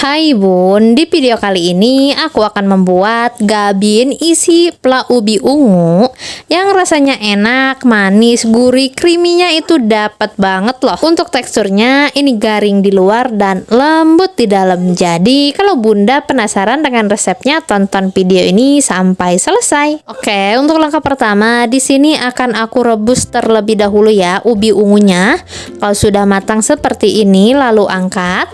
Hai Bun, di video kali ini aku akan membuat gabin isi pla ubi ungu yang rasanya enak, manis, gurih, creamy-nya itu dapat banget loh. Untuk teksturnya ini garing di luar dan lembut di dalam. Jadi kalau Bunda penasaran dengan resepnya, tonton video ini sampai selesai. Oke, untuk langkah pertama di sini akan aku rebus terlebih dahulu ya ubi ungunya. Kalau sudah matang seperti ini lalu angkat.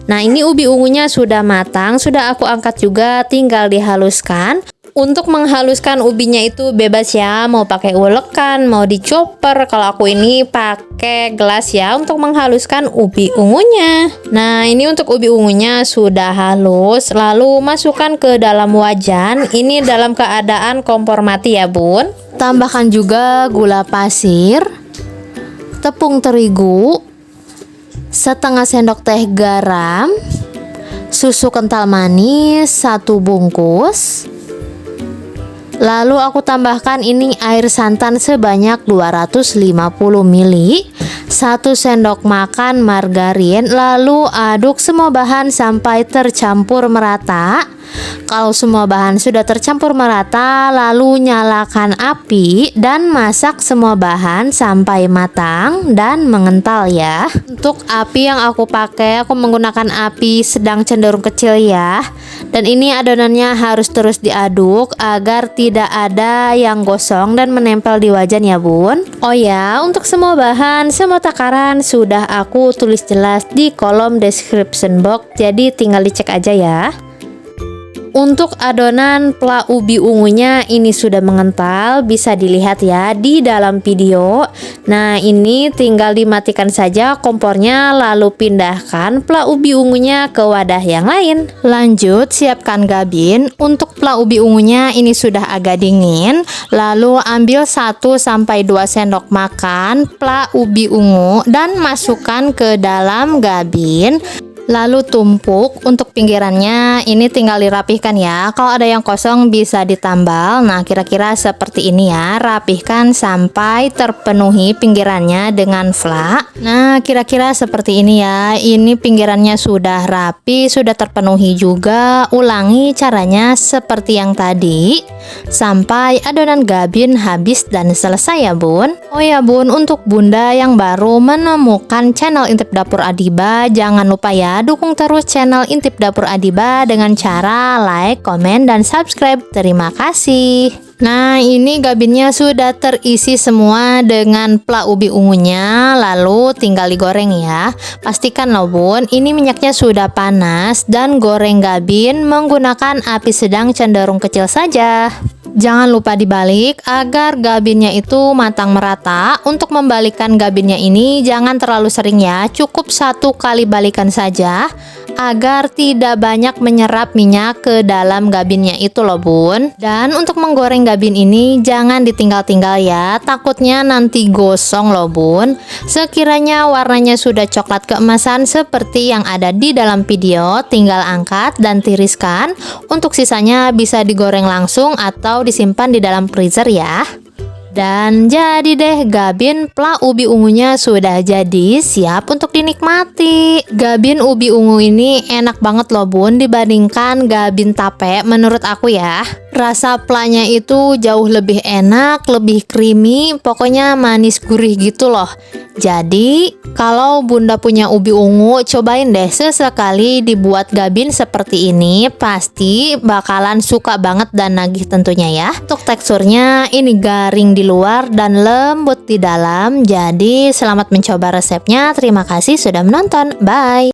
Nah, ini ubi ungunya sudah matang, sudah aku angkat juga, tinggal dihaluskan. Untuk menghaluskan ubinya itu bebas ya, mau pakai ulekan, mau di chopper. Kalau aku ini pakai gelas ya untuk menghaluskan ubi ungunya. Nah, ini untuk ubi ungunya sudah halus, lalu masukkan ke dalam wajan. Ini dalam keadaan kompor mati ya Bun. Tambahkan juga gula pasir, tepung terigu, setengah sendok teh garam, susu kental manis 1 bungkus. Lalu aku tambahkan ini air santan sebanyak 250 ml, 1 sendok makan margarin, lalu aduk semua bahan sampai tercampur merata. Kalau semua bahan sudah tercampur merata, lalu nyalakan api dan masak semua bahan sampai matang dan mengental ya. Untuk api yang aku pakai, aku menggunakan api sedang cenderung kecil ya. Dan ini adonannya harus terus diaduk agar tidak ada yang gosong dan menempel di wajan ya Bun. Oh ya, untuk semua bahan, semua takaran sudah aku tulis jelas di kolom description box, jadi tinggal dicek aja ya. Untuk adonan pla ubi ungunya ini sudah mengental, bisa dilihat ya di dalam video. Nah, ini tinggal dimatikan saja kompornya, lalu pindahkan pla ubi ungunya ke wadah yang lain. Lanjut siapkan gabin. Untuk pla ubi ungunya ini sudah agak dingin, lalu ambil 1-2 sendok makan pla ubi ungu dan masukkan ke dalam gabin. Lalu tumpuk. Untuk pinggirannya ini tinggal dirapihkan ya. Kalau ada yang kosong bisa ditambal. Nah, kira-kira seperti ini ya. Rapihkan sampai terpenuhi pinggirannya dengan flak. Nah, kira-kira seperti ini ya. Ini pinggirannya sudah rapi, sudah terpenuhi juga. Ulangi caranya seperti yang tadi sampai adonan gabin habis dan selesai ya Bun. Oh ya Bun, untuk Bunda yang baru menemukan channel Intip Dapur Adiba, jangan lupa ya dukung terus channel Intip Dapur Adiba dengan cara like, komen, dan subscribe. Terima kasih. Nah, ini gabinnya sudah terisi semua dengan pla ubi ungunya, lalu tinggal digoreng ya. Pastikan loh Bun, ini minyaknya sudah panas dan goreng gabin menggunakan api sedang cenderung kecil saja. Jangan lupa dibalik agar gabinnya itu matang merata. Untuk membalikkan gabinnya ini jangan terlalu sering ya, cukup 1 kali balikan saja agar tidak banyak menyerap minyak ke dalam gabinnya itu loh Bun. Dan untuk menggoreng gabin ini jangan ditinggal-tinggal ya, takutnya nanti gosong loh Bun. Sekiranya warnanya sudah coklat keemasan seperti yang ada di dalam video, tinggal angkat dan tiriskan. Untuk sisanya bisa digoreng langsung atau disimpan di dalam freezer ya. Dan jadi deh, gabin pla ubi ungunya sudah jadi, siap untuk dinikmati. Gabin ubi ungu ini enak banget loh Bun dibandingkan gabin tape menurut aku ya. Rasa planya itu jauh lebih enak, lebih creamy, pokoknya manis gurih gitu loh. Jadi kalau Bunda punya ubi ungu, cobain deh sesekali dibuat gabin seperti ini, pasti bakalan suka banget dan nagih tentunya ya. Untuk teksturnya ini garing di luar dan lembut di dalam. Jadi selamat mencoba resepnya. Terima kasih sudah menonton. Bye.